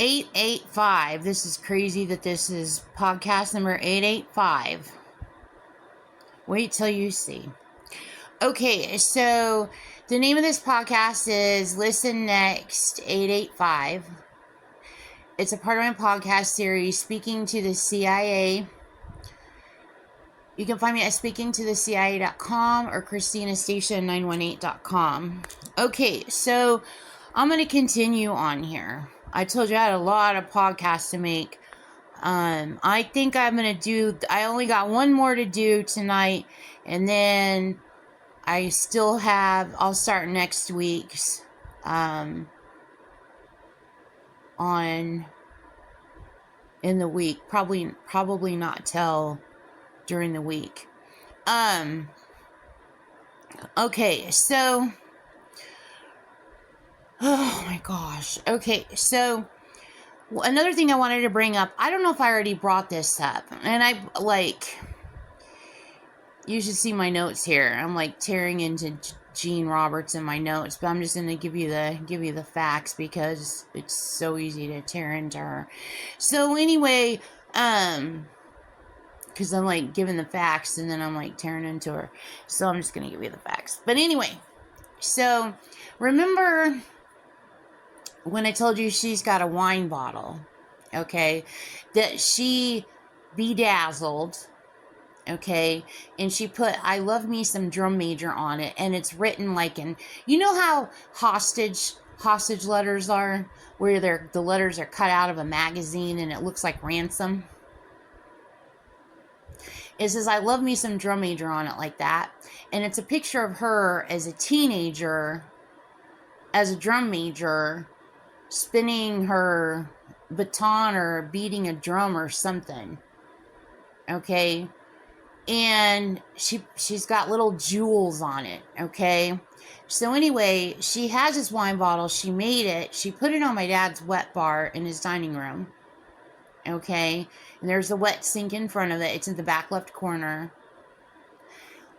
885. This is crazy that this is podcast number 885. Wait till you see. Okay, so the name of this podcast is Listen Next 885. It's a part of my podcast series, Speaking to the CIA. You can find me at speakingtothecia.com or ChristinaStation918.com. Okay, so I'm going to continue on here. I told you I had a lot of podcasts to make. I think I'm going to do, I only got one more to do tonight, and then I still have, I'll start next week's, in the week, probably not till during the week. Okay, so, oh my gosh. Okay, so another thing I wanted to bring up, I don't know if I already brought this up, and you should see my notes here. I'm tearing into Gene Roberts in my notes, but I'm just going to give you the facts because it's so easy to tear into her. So anyway, because I'm giving the facts and then I'm tearing into her. So I'm just going to give you the facts. But anyway, so remember when I told you she's got a wine bottle, okay, that she bedazzled, okay, and she put "I love me some Drum Major" on it, and it's written you know how hostage letters are, where the letters are cut out of a magazine and it looks like ransom. It says "I love me some Drum Major" on it like that, and it's a picture of her as a teenager, as a drum major, spinning her baton or beating a drum or something, okay? And she's got little jewels on it, okay? So anyway, she has this wine bottle. She made it. She put it on my dad's wet bar in his dining room, okay? And there's a wet sink in front of it. It's in the back left corner.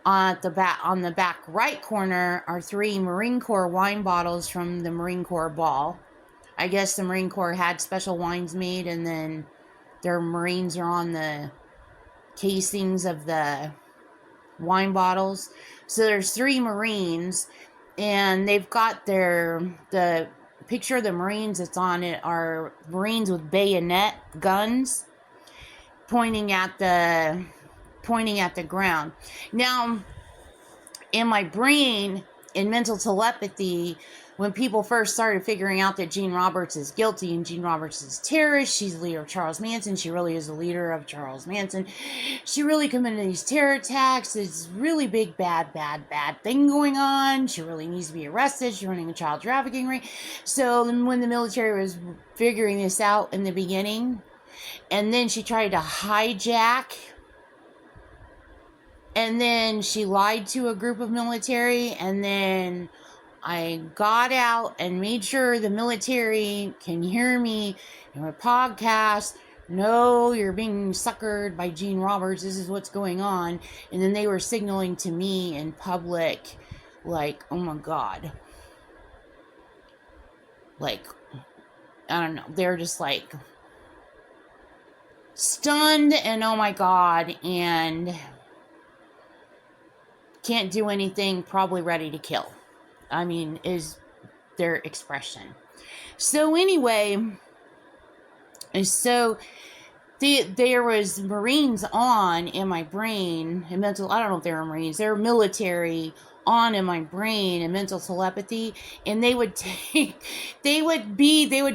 On the back right corner are 3 Marine Corps wine bottles from the Marine Corps ball. I guess the Marine Corps had special wines made, and then their Marines are on the casings of the wine bottles. So there's 3 Marines, and they've got the picture of the Marines that's on it are Marines with bayonet guns pointing at the ground. Now, in my brain, in mental telepathy, when people first started figuring out that Gene Roberts is guilty and Gene Roberts is a terrorist, she's the leader of Charles Manson, she really is the leader of Charles Manson, she really committed these terror attacks, it's really big, bad thing going on, she really needs to be arrested, she's running a child trafficking ring. So when the military was figuring this out in the beginning, and then she tried to hijack, and then she lied to a group of military, and then I got out and made sure the military can hear me in my podcast. No, you're being suckered by Gene Roberts. This is what's going on. And then they were signaling to me in public, oh my God. I don't know. They're just stunned and oh my God. And can't do anything, probably ready to kill. I mean, is their expression. So anyway, so there was Marines on in my brain, and mental, I don't know if they were Marines, they were military on in my brain and mental telepathy, and they would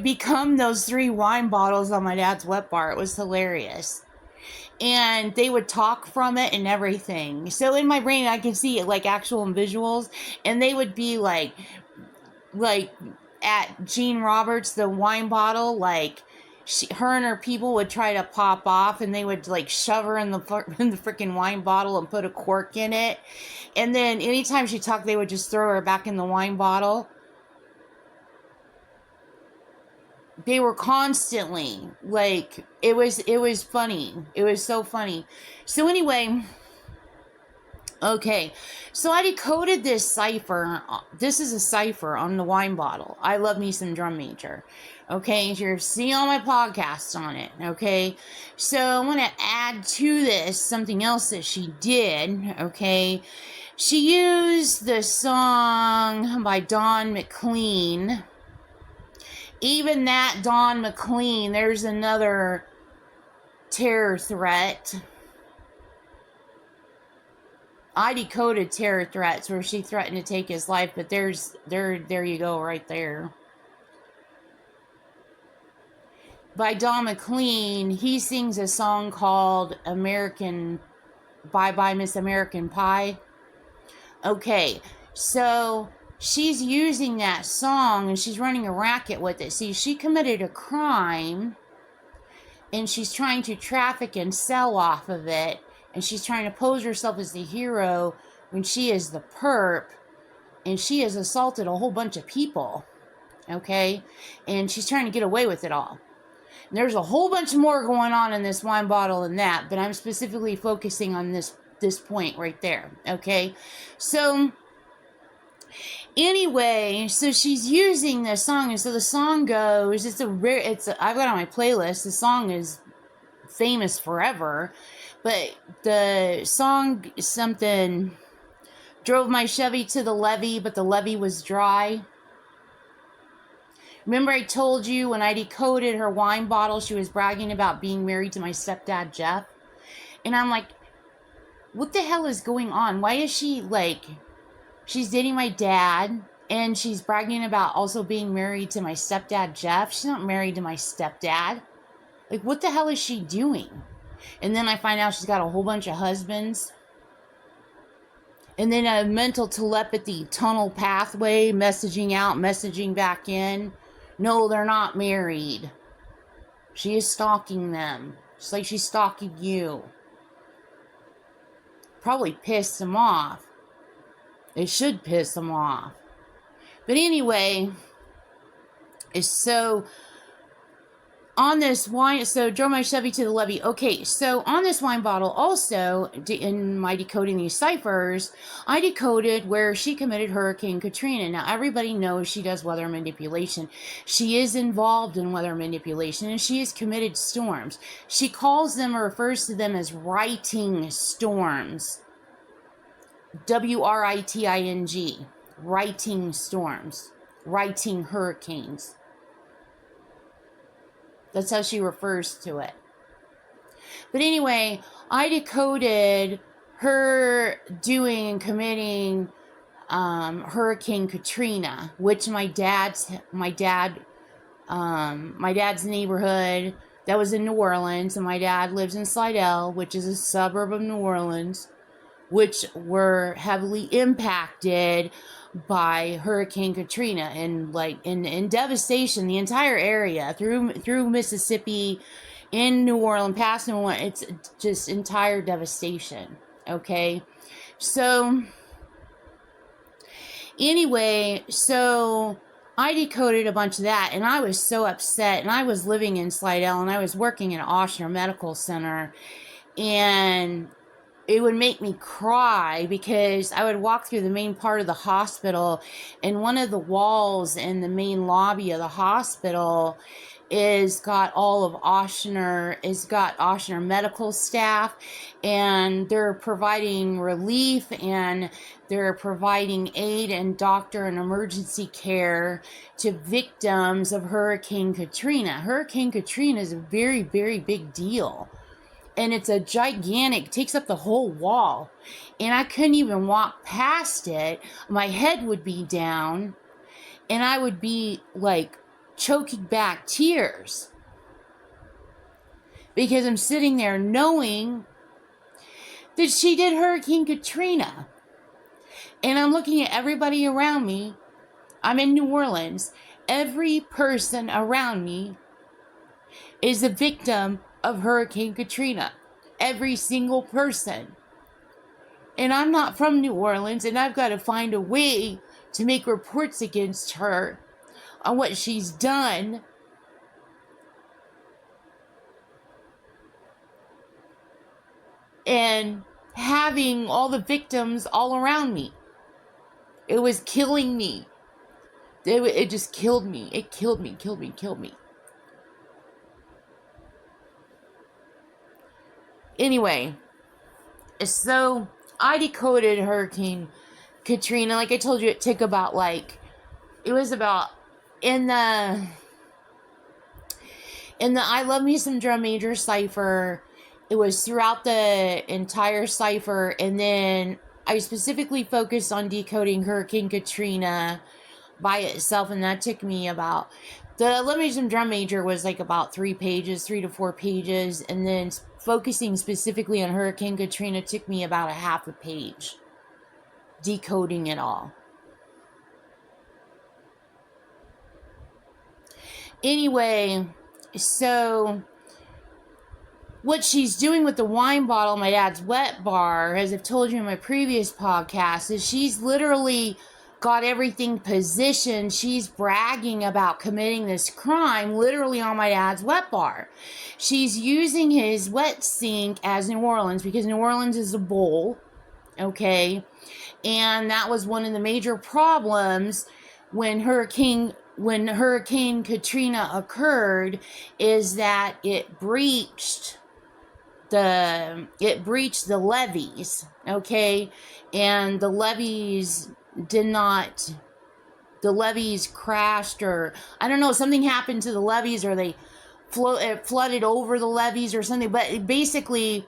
become those 3 wine bottles on my dad's wet bar. It was hilarious. And they would talk from it and everything. So in my brain, I could see it actual visuals. And they would be at Gene Roberts, the wine bottle, her and her people would try to pop off, and they would shove her in the freaking wine bottle and put a cork in it. And then anytime she talked, they would just throw her back in the wine bottle. They were constantly it was funny. It was so funny. So anyway, Okay, so I decoded this cipher. This is a cipher on the wine bottle. I love me some Drum Major. Okay, you're seeing all my podcasts on it. Okay, so I want to add to this something else that she did. Okay, she used the song by Don McLean. Even that Don McLean, there's another terror threat. I decoded terror threats where she threatened to take his life, but there you go right there. By Don McLean, he sings a song called American Bye Bye Miss American Pie. Okay, so she's using that song and she's running a racket with it. See, she committed a crime and she's trying to traffic and sell off of it. And she's trying to pose herself as the hero when she is the perp, and she has assaulted a whole bunch of people, okay? And she's trying to get away with it all. And there's a whole bunch more going on in this wine bottle than that, but I'm specifically focusing on this point right there, okay? So anyway, so she's using this song, and so the song goes, I've got on my playlist, the song is famous forever. But the song is something, drove my Chevy to the levee, but the levee was dry. Remember I told you when I decoded her wine bottle, she was bragging about being married to my stepdad, Jeff? And I'm like, what the hell is going on? Why is she like, she's dating my dad, and she's bragging about also being married to my stepdad, Jeff? She's not married to my stepdad. Like, what the hell is she doing? And then I find out she's got a whole bunch of husbands. And then a mental telepathy tunnel pathway, messaging out, messaging back in. No, they're not married. She is stalking them. Just like she's stalking you. Probably pissed them off. It should piss them off. But anyway, it's so... on this wine, so drove my Chevy to the levee. Okay, so on this wine bottle also, in my decoding these ciphers, I decoded where she committed Hurricane Katrina. Now, everybody knows she does weather manipulation. She is involved in weather manipulation, and she has committed storms. She calls them or refers to them as writing storms. W-R-I-T-I-N-G. Writing storms. Writing hurricanes. That's how she refers to it. But anyway, I decoded her doing and committing Hurricane Katrina, which my dad's neighborhood, that was in New Orleans, and my dad lives in Slidell, which is a suburb of New Orleans, which were heavily impacted by Hurricane Katrina, and like in devastation, the entire area through Mississippi, in New Orleans, past New Orleans, it's just entire devastation. Okay, so anyway, so I decoded a bunch of that, and I was so upset, and I was living in Slidell, and I was working at Ochsner Medical Center, and it would make me cry because I would walk through the main part of the hospital, and one of the walls in the main lobby of the hospital is got all of Ochsner, is got Ochsner medical staff, and they're providing relief, and they're providing aid and doctor and emergency care to victims of Hurricane Katrina. Hurricane Katrina is a very, very big deal. And it's a gigantic, takes up the whole wall. And I couldn't even walk past it. My head would be down. And I would be like choking back tears. Because I'm sitting there knowing that she did Hurricane Katrina. And I'm looking at everybody around me. I'm in New Orleans. Every person around me is a victim of Hurricane Katrina. Every single person. And I'm not from New Orleans, and I've got to find a way to make reports against her on what she's done. And having all the victims all around me. It was killing me. It just killed me. It killed me. Anyway, so I decoded Hurricane Katrina. Like I told you, it took about it was about in the I Love Me Some Drum Major cipher. It was throughout the entire cipher, and then I specifically focused on decoding Hurricane Katrina by itself, and that took me about, the Love Me Some Drum Major was like about 3 to 4 pages, and then focusing specifically on Hurricane Katrina took me about a half a page, decoding it all. Anyway, so what she's doing with the wine bottle, my dad's wet bar, as I've told you in my previous podcast, is she's literally got everything positioned. She's bragging about committing this crime literally on my dad's wet bar. She's using his wet sink as New Orleans, because New Orleans is a bowl, okay? And that was one of the major problems when Hurricane Katrina occurred, is that it breached the levees, okay? And the levees crashed, or I don't know, something happened to the levees, or it flooded over the levees or something. But basically,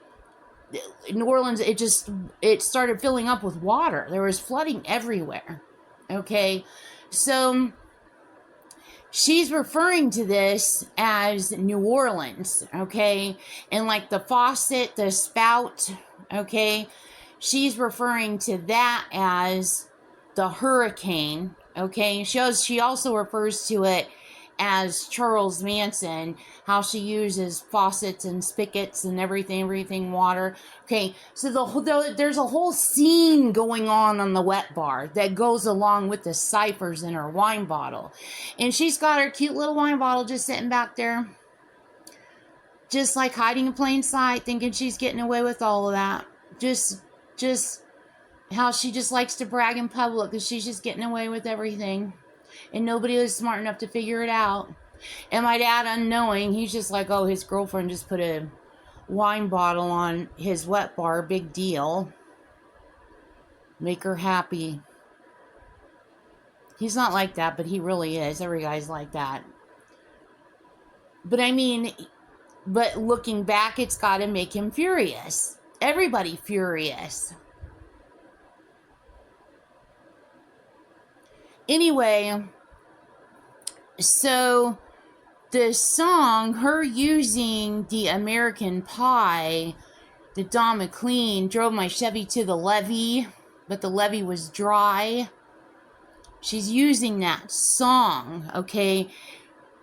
New Orleans, it started filling up with water. There was flooding everywhere, okay? So she's referring to this as New Orleans, okay? And like the faucet, the spout, okay? She's referring to that as the hurricane, okay? She also refers to it as Charles Manson, how she uses faucets and spigots and everything, water. Okay, so there's a whole scene going on the wet bar that goes along with the ciphers in her wine bottle. And she's got her cute little wine bottle just sitting back there, just like hiding in plain sight, thinking she's getting away with all of that. Just how she just likes to brag in public, because she's just getting away with everything. And nobody was smart enough to figure it out. And my dad, unknowing, he's just like, oh, his girlfriend just put a wine bottle on his wet bar. Big deal. Make her happy. He's not like that, but he really is. Every guy's like that. But I mean, but looking back, it's got to make him furious. Everybody furious. Anyway, so the song, her using the American Pie, the Don McLean, drove my Chevy to the levee, but the levee was dry. She's using that song, okay?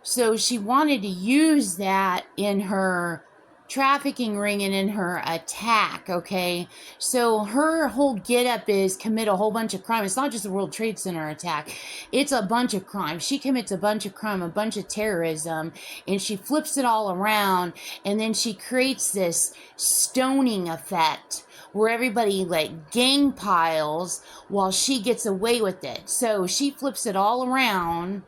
So she wanted to use that in her trafficking ring and in her attack, okay? So her whole get-up is commit a whole bunch of crime. It's not just the World Trade Center attack. It's a bunch of crime. She commits a bunch of crime, a bunch of terrorism, and she flips it all around, and then she creates this stoning effect where everybody like gang piles while she gets away with it. So she flips it all around,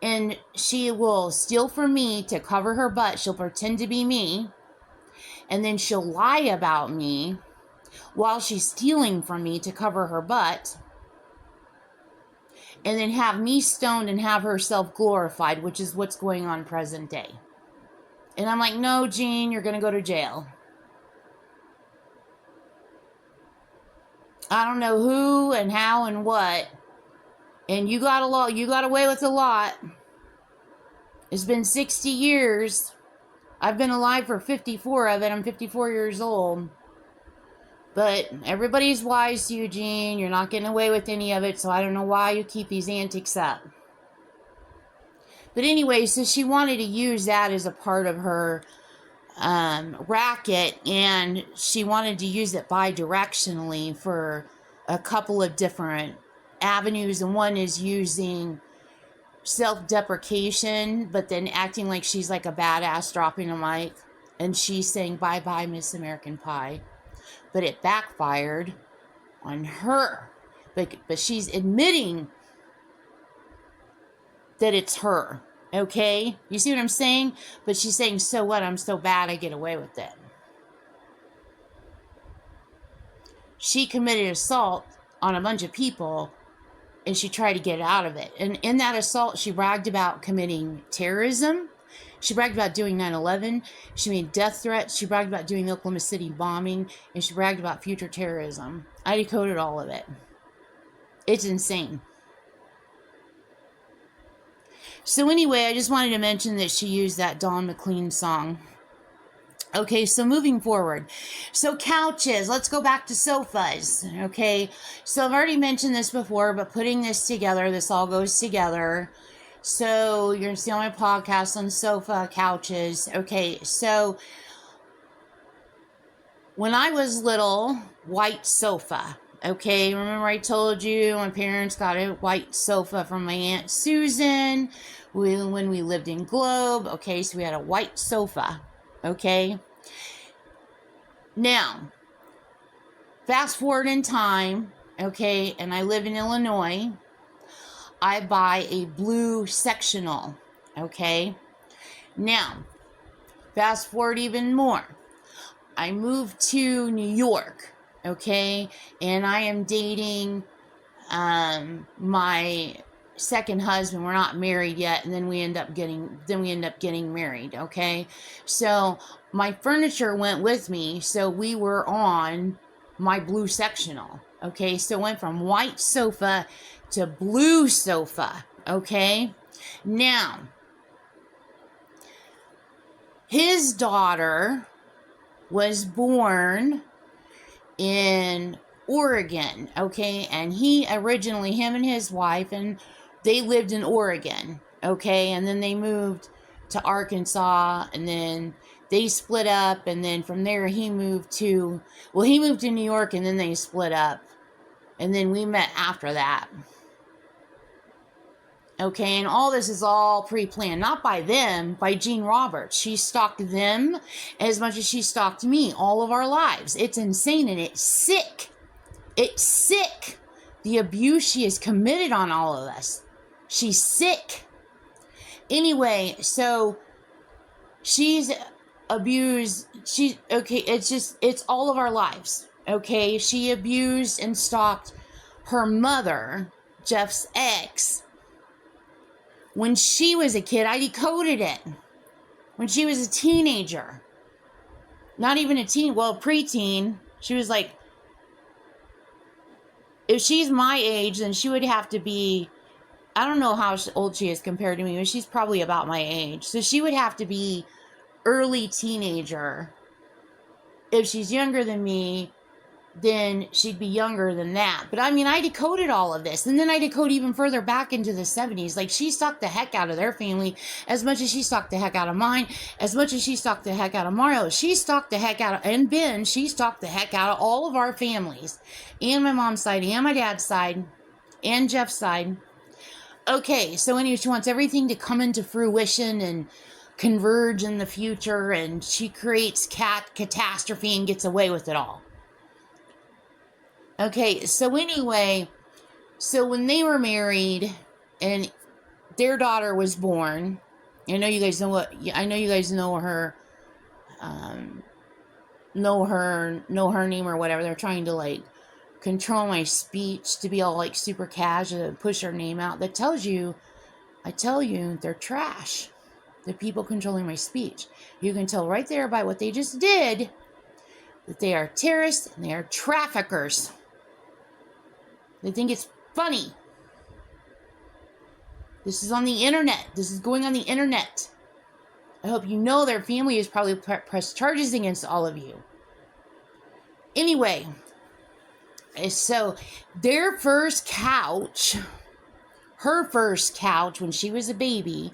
and she will steal from me to cover her butt. She'll pretend to be me, and then she'll lie about me while she's stealing from me to cover her butt, and then have me stoned and have herself glorified, which is what's going on present day. And I'm like, no, Jean, you're going to go to jail. I don't know who and how and what. And you got away with a lot. It's been 60 years. I've been alive for 54 of it. I'm 54 years old. But everybody's wise to you, Jean. You're not getting away with any of it, so I don't know why you keep these antics up. But anyway, so she wanted to use that as a part of her racket, and she wanted to use it bidirectionally for a couple of different avenues. And one is using self-deprecation, but then acting like she's like a badass, dropping a mic, and she's saying, bye-bye, Miss American Pie. but it backfired on her. But she's admitting that it's her, okay? You see what I'm saying? But she's saying, so what? I'm so bad I get away with it. She committed assault on a bunch of people, and she tried to get out of it. And in that assault, she bragged about committing terrorism. She bragged about doing 9/11. She made death threats. She bragged about doing the Oklahoma City bombing. And she bragged about future terrorism. I decoded all of it. It's insane. So anyway, I just wanted to mention that she used that Don McLean song. Okay, so moving forward. So couches, let's go back to sofas. Okay, so I've already mentioned this before, but putting this together, this all goes together. So you're going to see on my podcast on sofa couches. Okay, so when I was little, white sofa. Okay, remember I told you my parents got a white sofa from my Aunt Susan when we lived in Globe. Okay, so we had a white sofa. Okay. Now, fast forward in time. Okay, and I live in Illinois. I buy a blue sectional. Okay. Now, fast forward even more. I moved to New York. Okay, and I am dating my second husband. We're not married yet, and then we end up getting married. Okay, so my furniture went with me, so we were on my blue sectional. Okay, so it went from white sofa to blue sofa. Okay, now his daughter was born in Oregon, okay, and him and his wife, and they lived in Oregon, okay, and then they moved to Arkansas, and then they split up, and then from there he moved to New York, and then they split up, and then we met after that. Okay, and all this is all pre-planned, not by them, by Jean Roberts. She stalked them as much as she stalked me all of our lives. It's insane, and it's sick. It's sick. The abuse she has committed on all of us. She's sick. Anyway, so she's abused. It's all of our lives. Okay, she abused and stalked her mother, Jeff's ex. When she was a kid, I decoded it. When she was a teenager. Not even a teen, well, preteen. She was like, if she's my age, then she would have to be, I don't know how old she is compared to me, but she's probably about my age. So she would have to be early teenager. If she's younger than me, then she'd be younger than that. But I mean, I decoded all of this. And then I decode even further back into the 70s. Like, she stalked the heck out of their family as much as she stalked the heck out of mine, as much as she stalked the heck out of Mario. She stalked the heck out of, and Ben, she stalked the heck out of all of our families. And my mom's side, and my dad's side, and Jeff's side. Okay, so anyway, she wants everything to come into fruition and converge in the future, and she creates catastrophe and gets away with it all. Okay, so anyway, so when they were married and their daughter was born, I know you guys know her, know her name or whatever. They're trying to like control my speech to be all like super casual and push her name out. That tells you, I tell you, they're trash. The people controlling my speech. You can tell right there by what they just did that they are terrorists and they are traffickers. They think it's funny. This is on the internet. This is going on the internet. I hope you know their family has probably pressed charges against all of you. Anyway, so their first couch, her first couch when she was a baby,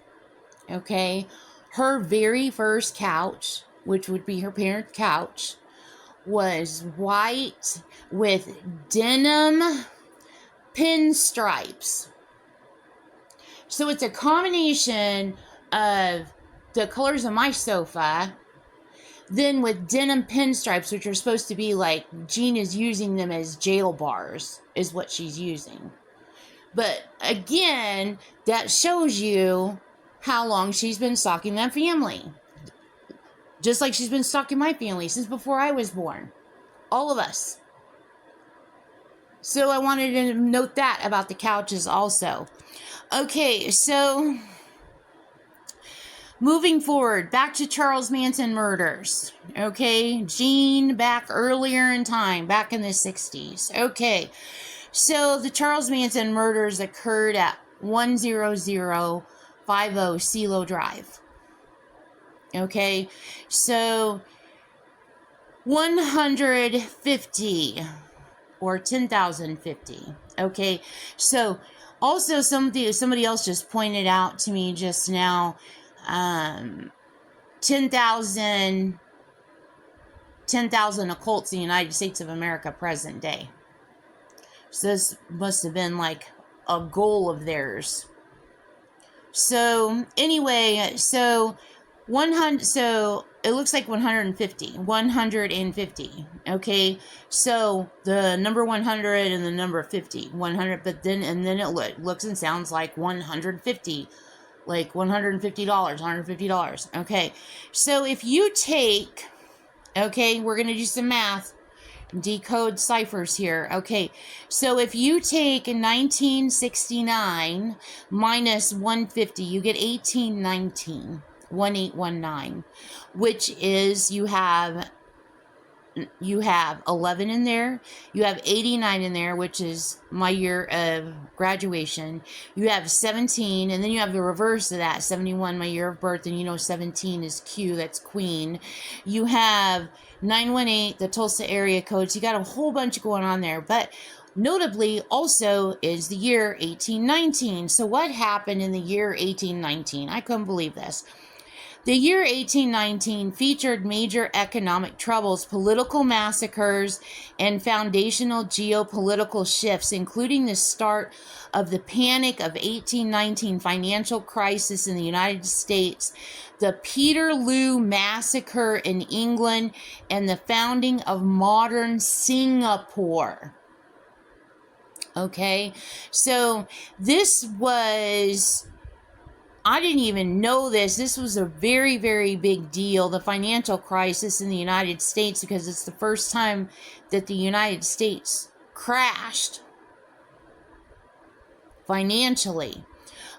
okay, her very first couch, which would be her parents' couch, was white with denim pinstripes. So it's a combination of the colors of my sofa, Then with denim pinstripes, which are supposed to be like, Jean is using them as jail bars, is what she's using. But again, that shows you how long she's been stalking that family. Just like she's been stalking my family since before I was born. All of us. So I wanted to note that about the couches also. Okay, so moving forward, back to Charles Manson murders. Okay, Jean back earlier in time, back in the 60s. Okay, so the Charles Manson murders occurred at 10050 CeeLo Drive. Okay, so 150 or 10,050. Okay, so also somebody else just pointed out to me just now, 10,000 occults in the United States of America present day. So this must have been like a goal of theirs. So anyway, so 100, so it looks like 150. Okay, so the number 100 and the number 50, 100, but then it looks and sounds like 150, like $150, $150. Okay, so if you take, okay, we're gonna do some math, decode ciphers here. Okay, so if you take 1969 minus 150, you get 1819. 1819, which is you have 11 in there, you have 89 in there, which is my year of graduation, you have 17, and then you have the reverse of that, 71, my year of birth, and you know 17 is Q, that's Queen. You have 918, the Tulsa area codes. You got a whole bunch going on there, but notably also is the year 1819. So what happened in the year 1819? I couldn't believe this. The year 1819 featured major economic troubles, political massacres, and foundational geopolitical shifts, including the start of the Panic of 1819 financial crisis in the United States, the Peterloo Massacre in England, and the founding of modern Singapore. Okay, so this was... I didn't even know this. This was a very, very big deal, the financial crisis in the United States, because it's the first time that the United States crashed financially.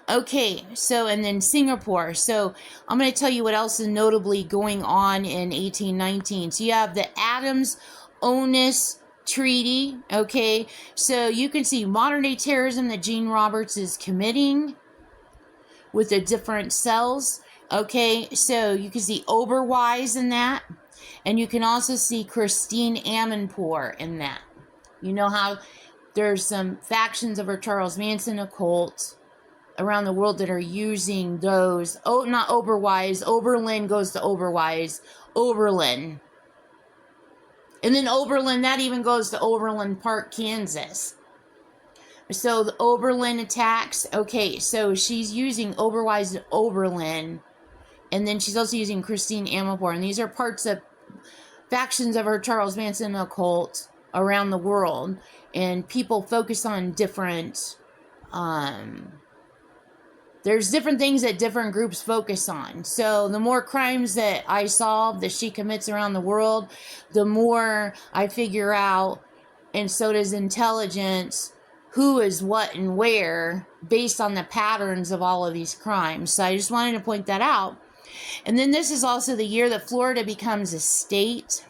Okay, so, and then Singapore. So I'm going to tell you what else is notably going on in 1819. So you have the Adams-Onis Treaty. Okay, so you can see modern day terrorism that Gene Roberts is committing with the different cells. Okay, so you can see Oberweis in that, and you can also see Christine Amanpour in that. You know how there's some factions of our Charles Manson occult around the world that are using those. Oh, not Oberweis. Oberlin goes to Oberweis. Oberlin. And then Oberlin, that even goes to Oberlin Park, Kansas. So the Oberlin attacks. Okay, so she's using Oberweis and Oberlin. And then she's also using Christine Amanpour. And these are parts of factions of her Charles Manson occult around the world. And people focus on different... there's different things that different groups focus on. So the more crimes that I solve, that she commits around the world, the more I figure out, and so does intelligence, who is what and where based on the patterns of all of these crimes. So I just wanted to point that out. And then this is also the year that Florida becomes a state.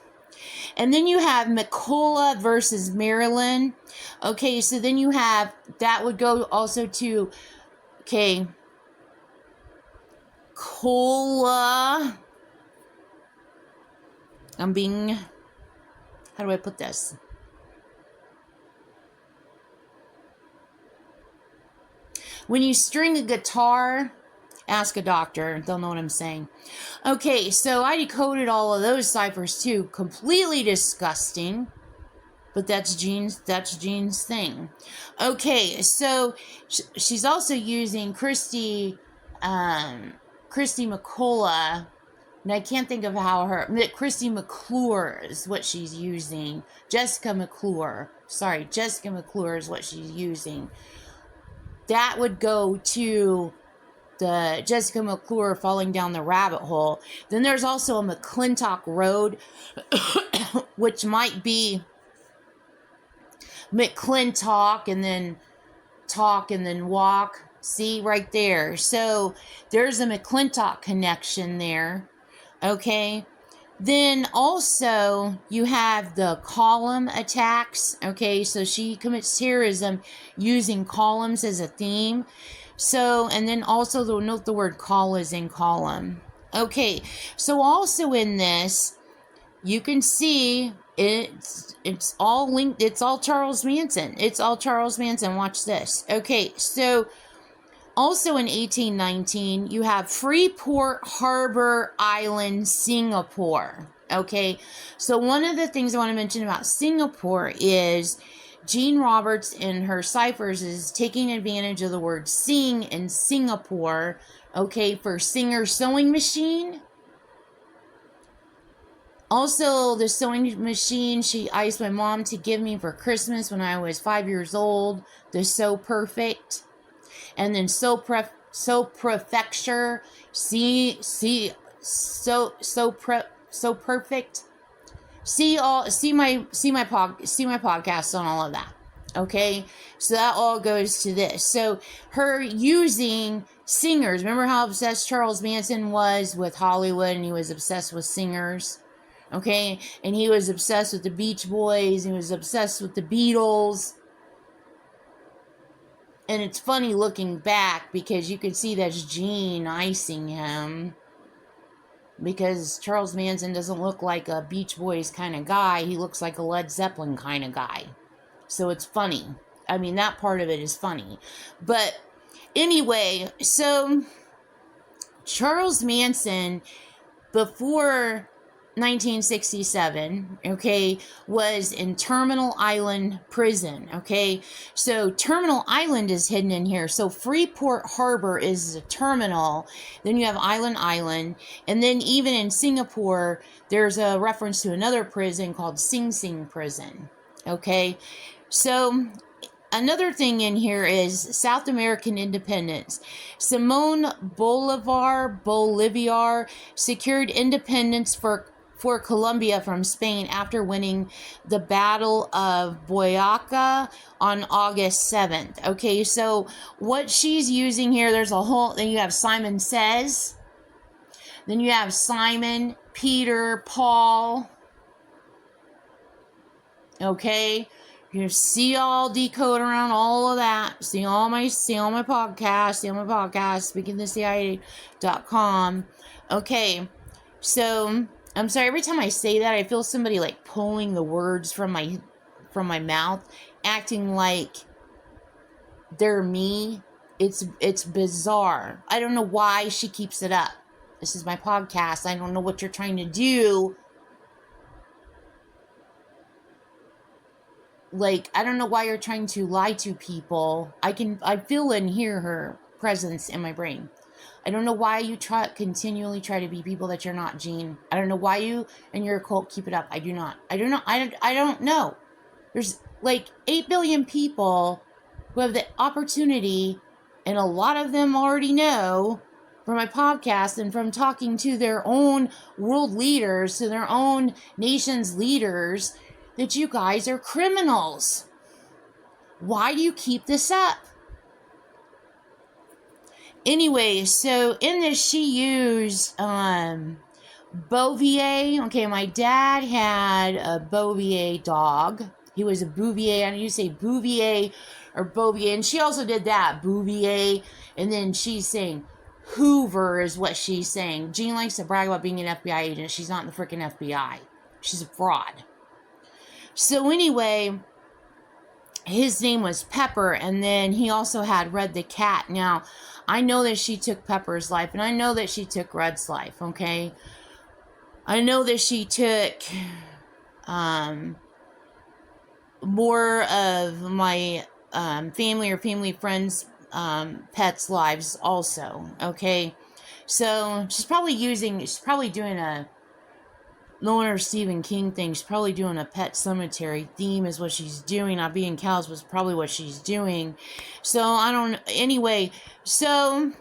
And then you have McCulloch versus Maryland. Okay, so then you have, that would go also to, okay, Cola. How do I put this? When you string a guitar, ask a doctor. They'll know what I'm saying. Okay, so I decoded all of those ciphers too. Completely disgusting. But that's Jean's thing. Okay, so she's also using Christy McCulloch And I can't think of how Christy McClure is what she's using. Jessica McClure. Sorry, Jessica McClure is what she's using. That would go to the Jessica McClure falling down the rabbit hole. Then there's also a McClintock Road, which might be McClintock and then talk and then walk. See right there. So there's a McClintock connection there. Okay. Then also you have the column attacks. Okay. So she commits terrorism using columns as a theme. So, and then also note the word call is in column. Okay. So also in this, you can see it's all linked. It's all Charles Manson. It's all Charles Manson. Watch this. Okay. So also in 1819, you have Freeport Harbor Island, Singapore. Okay, so one of the things I want to mention about Singapore is Jean Roberts in her ciphers is taking advantage of the word sing in Singapore, okay, for Singer sewing machine. Also, the sewing machine she asked my mom to give me for Christmas when I was 5 years old, the Sew Perfect. And then so prefecture, so perfect. See my podcast on all of that. Okay, so that all goes to this. So her using singers. Remember how obsessed Charles Manson was with Hollywood, and he was obsessed with singers. Okay, and he was obsessed with the Beach Boys. And he was obsessed with the Beatles. And it's funny looking back because you can see that's Gene icing him. Because Charles Manson doesn't look like a Beach Boys kind of guy. He looks like a Led Zeppelin kind of guy. So it's funny. I mean, that part of it is funny. But anyway, so Charles Manson, before 1967, okay, was in Terminal Island Prison, okay? So Terminal Island is hidden in here. So Freeport Harbor is a terminal. Then you have Island, and then even in Singapore, there's a reference to another prison called Sing Sing Prison, okay? So another thing in here is South American independence. Simon Bolivar secured independence for Colombia from Spain after winning the Battle of Boyaca on August 7th. Okay, so what she's using here, there's a whole, then you have Simon Says, then you have Simon, Peter, Paul. Okay, you see all decode around all of that. See all my podcasts, speakingthecia.com. Okay, so I'm sorry, every time I say that, I feel somebody like pulling the words from my mouth, acting like they're me. It's bizarre. I don't know why she keeps it up. This is my podcast. I don't know what you're trying to do. Like, I don't know why you're trying to lie to people. I feel and hear her presence in my brain. I don't know why you continually try to be people that you're not, Gene. I don't know why you and your cult keep it up. I do not. I don't know. There's like 8 billion people who have the opportunity, and a lot of them already know from my podcast and from talking to their own world leaders, to their own nation's leaders, that you guys are criminals. Why do you keep this up? Anyway, so in this, she used Bouvier. Okay, my dad had a Bouvier dog. He was a Bouvier. I know you say Bouvier or Bouvier. And she also did that, Bouvier. And then she's saying Hoover is what she's saying. Jean likes to brag about being an FBI agent. She's not in the freaking FBI. She's a fraud. So anyway, his name was Pepper, and then he also had Red the cat. Now, I know that she took Pepper's life, and I know that she took Red's life, okay? I know that she took more of my family or family friends' pets' lives also, okay? So she's probably doing a Loner Stephen King thing. She's probably doing a Pet Cemetery theme is what she's doing. Not Being Cows was probably what she's doing. So I don't, anyway, so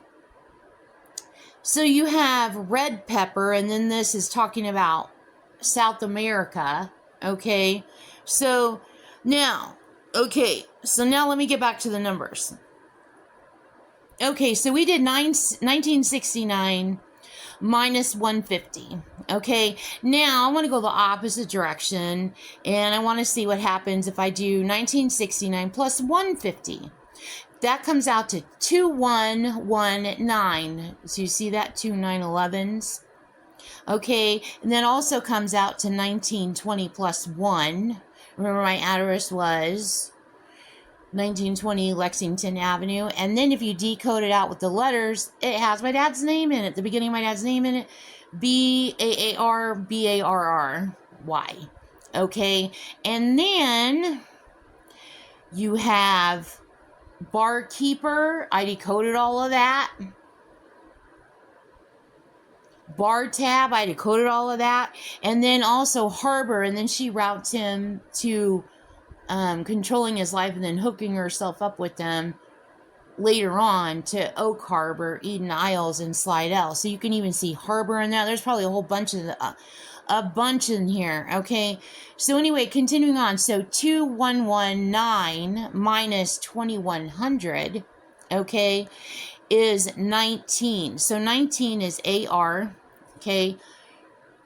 you have red pepper, and then this is talking about South America, okay? So now let me get back to the numbers. Okay, so we did 1969 minus 150. Okay, now I want to go the opposite direction, and I want to see what happens if I do 1969 plus 150. That comes out to 2119. So you see that, 2 911s. Okay, and then also comes out to 1920 plus 1. Remember, my address was 1920 Lexington Avenue. And then if you decode it out with the letters, it has my dad's name in it. The beginning of my dad's name in it. Barrbarry. Okay, and then you have barkeeper. I decoded all of that. Bar tab, I decoded all of that. And then also harbor, and then she routes him to controlling his life and then hooking herself up with them later on to Oak Harbor, Eden Isles, and Slidell. So you can even see harbor in there. There's probably a whole bunch of a bunch in here. Okay, so anyway, continuing on. So 2119 minus 2100, okay, is 19. So 19 is AR. Okay,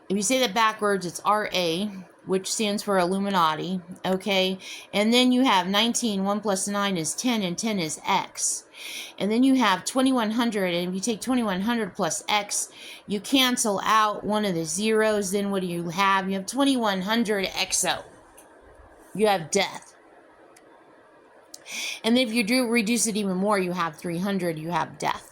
if you say that backwards, it's RA, which stands for Illuminati, okay? And then you have 19, 1 plus 9 is 10, and 10 is X. And then you have 2100, and if you take 2100 plus X, you cancel out one of the zeros, then what do you have? You have 2100 XO. You have death. And if you do reduce it even more, you have 300, you have death.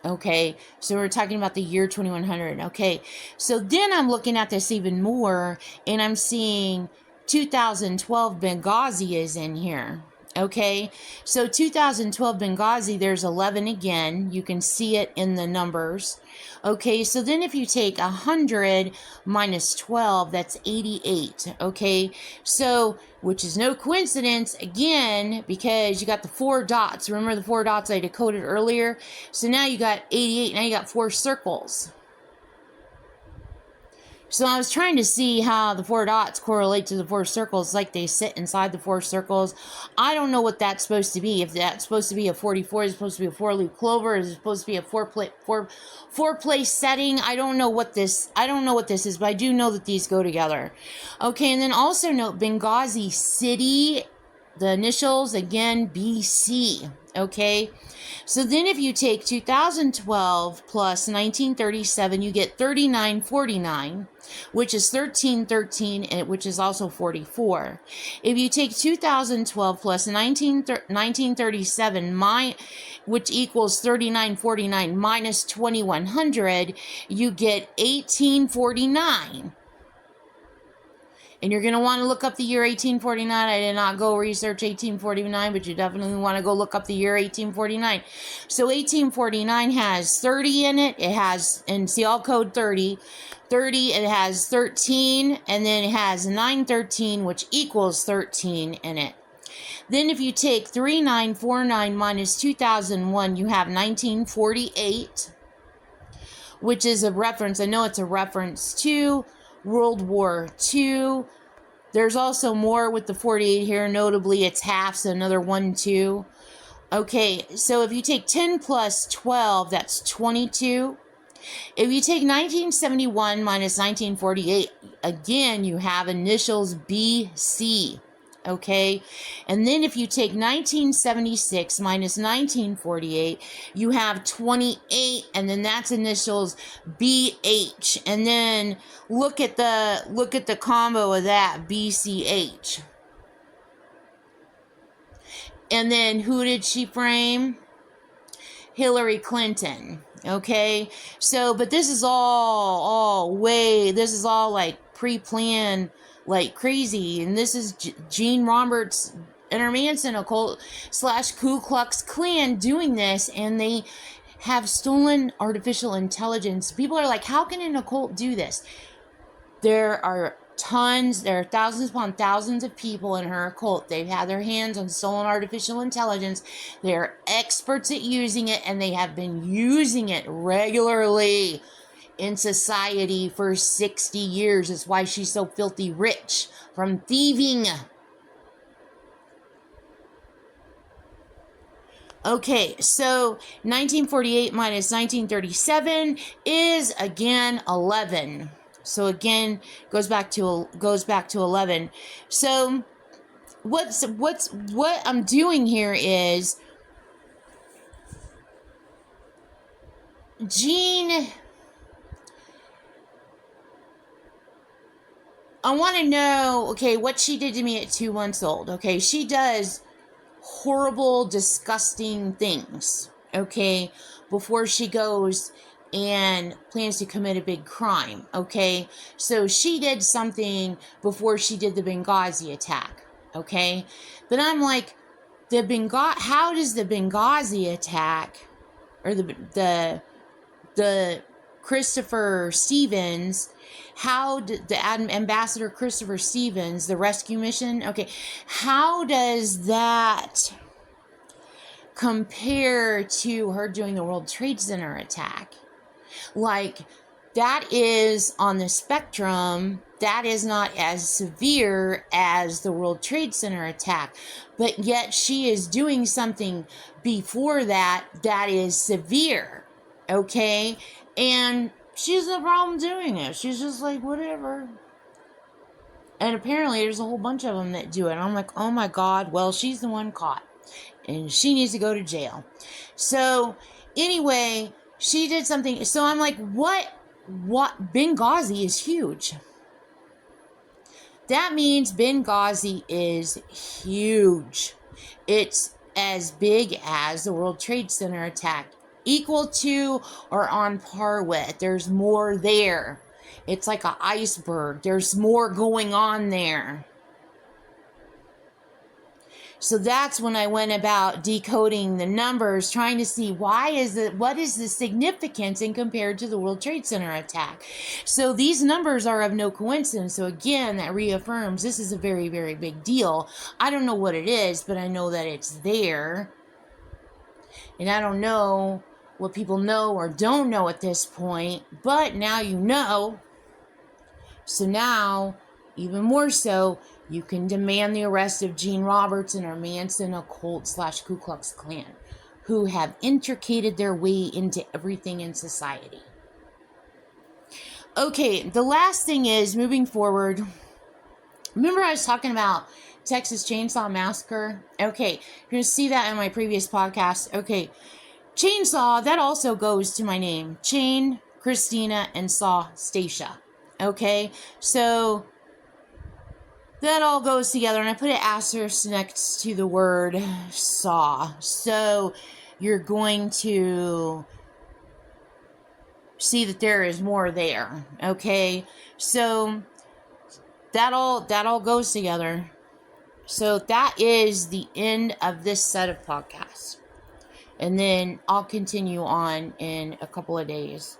Okay, so we're talking about the year 2100. Okay, so then I'm looking at this even more, and I'm seeing 2012 Benghazi is in here. Okay, so 2012 Benghazi, there's 11 again. You can see it in the numbers. Okay, so then if you take 100 minus 12, that's 88. Okay, so, which is no coincidence, again, because you got the 4 dots. Remember the 4 dots I decoded earlier? So now you got 88, now you got 4 circles. So I was trying to see how the 4 dots correlate to the 4 circles, like they sit inside the 4 circles. I don't know what that's supposed to be. If that's supposed to be a 44, is it supposed to be a 4-loop clover? Is it supposed to be a four-place setting? I don't know what this is, but I do know that these go together. Okay, and then also note Benghazi City, the initials, again, BC. Okay, so then if you take 2012 plus 1937, you get 3949, which is 1313, which is also 44. If you take 2012 plus 1937, which equals 3949 minus 2100, you get 1849. And you're going to want to look up the year 1849. I did not go research 1849, but you definitely want to go look up the year 1849. So 1849 has 30 in it. It has, and see, all code 30. 30, it has 13, and then it has 913, which equals 13 in it. Then if you take 3949 minus 2001, you have 1948, which is a reference. I know it's a reference to World War II. There's also more with the 48 here. Notably, it's half, so another 1, 2. Okay, so if you take 10 plus 12, that's 22. If you take 1971 minus 1948, again, you have initials BC. Okay, and then if you take 1976 minus 1948, you have 28, and then that's initials BH, and then look at the combo of that, BCH. And then who did she frame? Hillary Clinton. Okay, so but this is all like pre-planned like crazy, and this is Gene Roberts, Enter Manson, occult / Ku Klux Klan doing this, and they have stolen artificial intelligence. People are like, how can an occult do this? There are thousands upon thousands of people in her occult. They've had their hands on stolen artificial intelligence. They're experts at using it, and they have been using it regularly in society for 60 years. That's why she's so filthy rich from thieving. Okay, so 1948 minus 1937 is again 11. So again, goes back to 11. So what I'm doing here is Jean. I want to know, okay, what she did to me at 2 months old. Okay, she does horrible, disgusting things, okay, before she goes and plans to commit a big crime, okay? So she did something before she did the Benghazi attack, okay? But I'm like, how does the Benghazi attack, or the Christopher Stevens, how did the Ambassador Christopher Stevens, the rescue mission, okay, how does that compare to her doing the World Trade Center attack? Like, that is on the spectrum. That is not as severe as the World Trade Center attack, but yet she is doing something before that is severe, okay? And she has no problem doing it. She's just like, whatever. And apparently there's a whole bunch of them that do it. And I'm like, oh my God, well, she's the one caught. And she needs to go to jail. So, anyway, she did something. So I'm like, what? Benghazi is huge. That means Benghazi is huge. It's as big as the World Trade Center attack. Equal to or on par with. There's more there. It's like an iceberg. There's more going on there. So that's when I went about decoding the numbers, trying to see what is the significance in compared to the World Trade Center attack. So these numbers are of no coincidence. So again, that reaffirms this is a very, very big deal. I don't know what it is, but I know that it's there. And I don't know what people know or don't know at this point, but now you know. So now, even more so, you can demand the arrest of Jean Roberts and her Manson occult / Ku Klux Klan, who have intricated their way into everything in society. Okay, the last thing is, moving forward, remember I was talking about Texas Chainsaw Massacre? Okay, you're going to see that in my previous podcast. Okay, Chainsaw, that also goes to my name. Chain, Christina, and Saw, Stacia. Okay, so that all goes together, and I put an asterisk next to the word saw. So you're going to see that there is more there. Okay, so that all goes together. So that is the end of this set of podcasts. And then I'll continue on in a couple of days.